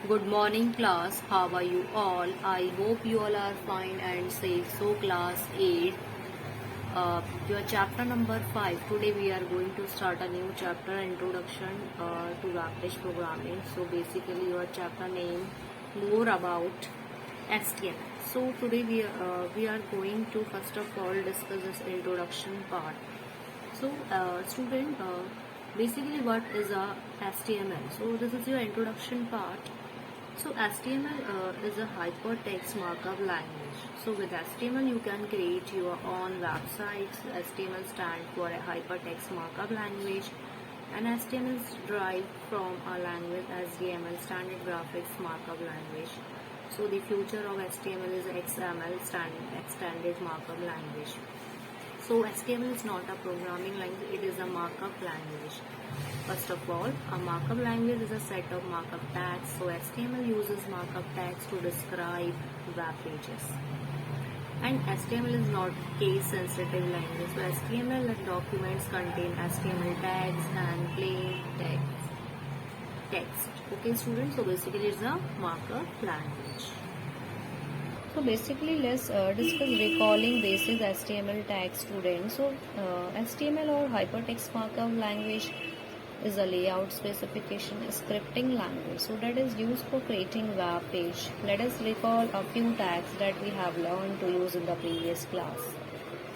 Good morning class, how are you all? I hope you all are fine and safe. So class 8, your chapter number 5. Today we are going to start a new chapter, introduction to web-based programming. So basically your chapter name more about HTML. So today we are going to first of all discuss this introduction part. So student, basically what is a HTML? So this is your introduction part. So HTML is a hypertext markup language. So with HTML you can create your own websites. HTML stands for a hypertext markup language, and HTML is derived from a language HTML, standard graphics markup language. So the future of HTML is XML, extended markup language. So HTML is not a programming language, it is a markup language. First of all, a markup language is a set of markup tags. So HTML uses markup tags to describe web pages. And HTML is not case sensitive language. So HTML documents contain HTML tags and plain text. Okay students, so basically it's a markup language. So basically let's discuss recalling basic HTML tags students. So HTML or hypertext markup language is a layout specification scripting language, so that is used for creating web page. Let us recall a few tags that we have learned to use in the previous class.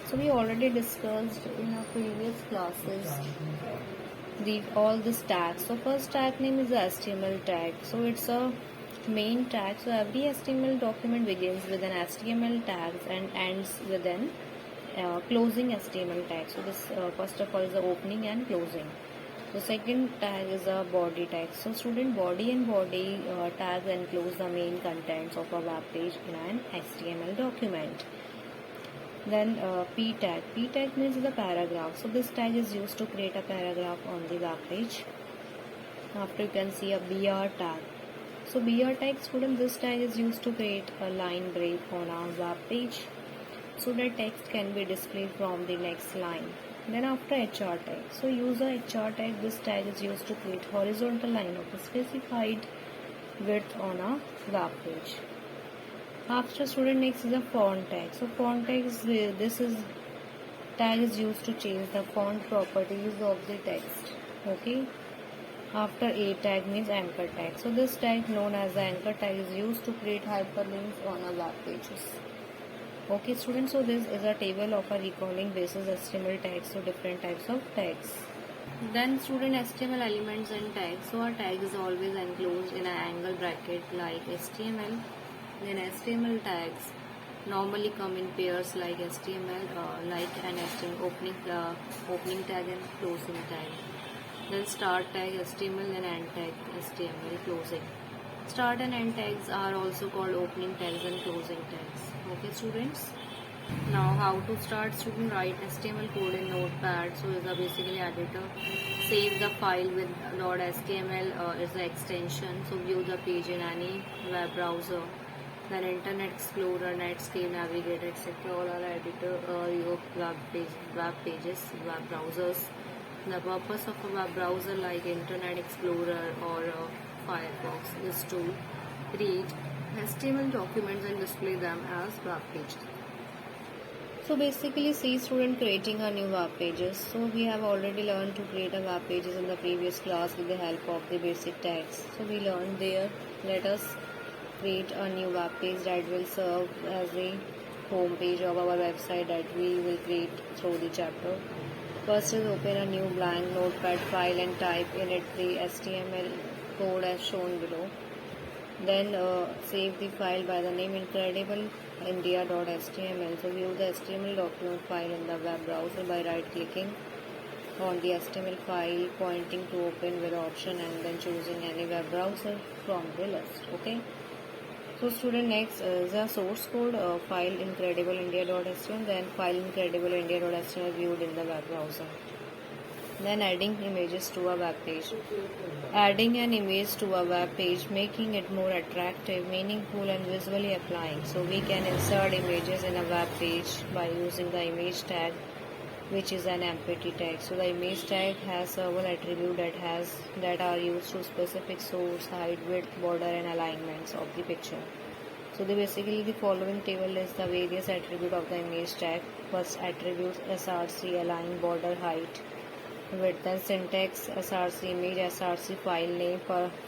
So we already discussed in our previous classes all these tags. So first tag name is the HTML tag. So it's a main tag. So every HTML document begins with an HTML tag and ends with an closing HTML tag. So this first of all is the opening and closing. The second tag is a body tag. So student, body and body tags enclose the main contents of a web page in an HTML document. Then p tag. P tag means the paragraph. So this tag is used to create a paragraph on the web page. After you can see a br tag. So br tag student, this tag is used to create a line break on our web page, so that text can be displayed from the next line. Then after HR tag. So use a HR tag. This tag is used to create horizontal line of a specified width on a web page. After student, next is a font tag. So font tag is tag is used to change the font properties of the text. Okay. After a tag means anchor tag. So this tag known as the anchor tag is used to create hyperlinks on a web pages. Okay students, so this is a table of a recalling basis HTML tags, so different types of tags. Then student, HTML elements and tags. So our tag is always enclosed in an angle bracket like HTML. Then HTML tags normally come in pairs like HTML, like an HTML opening tag and closing tag. Then start tag HTML, then end tag HTML, closing. Start and end tags are also called opening tags and closing tags. Okay students. Now how to start student, write HTML code in notepad. So is a basically editor. Save the file with .html is the extension. So view the page in any web browser. Then Internet Explorer, Netscape, Navigator, etc. all are editor your web pages, web browsers. The purpose of a web browser like Internet Explorer or Firefox is to read HTML documents and display them as web pages. So basically, see student, creating a new web pages. So we have already learned to create a web pages in the previous class with the help of the basic tags. So we learned there. Let us create a new web page that will serve as the home page of our website that we will create through the chapter. First is open a new blank notepad file and type in it the HTML code as shown below. Then save the file by the name incredibleindia.html. So view the HTML document file in the web browser by right clicking on the HTML file, pointing to open with option and then choosing any web browser from the list. Okay. So student, next is a source code file incredibleindia.html, then file incredibleindia.html viewed in the web browser. Then adding images to a web page. Adding an image to a web page, making it more attractive, meaningful and visually applying. So we can insert images in a web page by using the image tag. which is an empty text. So the image tag has several attributes that are used to specific source, height, width, border, and alignments of the picture. So the following table lists the various attributes of the image tag. First attributes src, align, border, height, width, then syntax src image, src file name,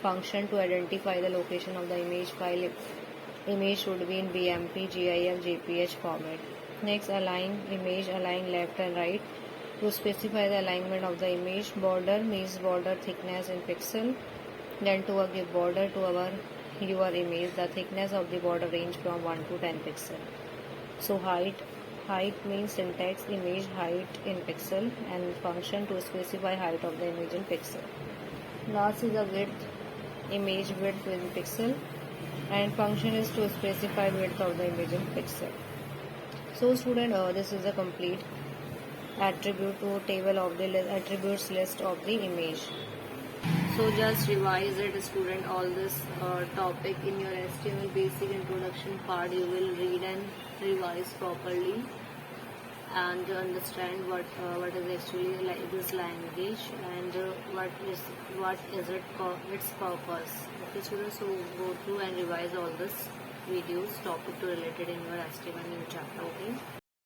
function to identify the location of the image file. Image should be in BMP, GIF, JPG format. Next, align image, align left and right to specify the alignment of the image. Border means border thickness in pixel. Then to give border to your image, the thickness of the border range from 1 to 10 pixel. So height means syntax image height in pixel and function to specify height of the image in pixel. Last is the width, image width in pixel, and function is to specify width of the image in pixel. So student, this is a complete attribute to table of the attributes list of the image. So just revise it, student. All this topic in your HTML basic introduction part you will read and revise properly and understand what is actually like this language and what is its purpose. Okay students, so go through and revise all this videos topic to related in your HTML new chapter. Okay.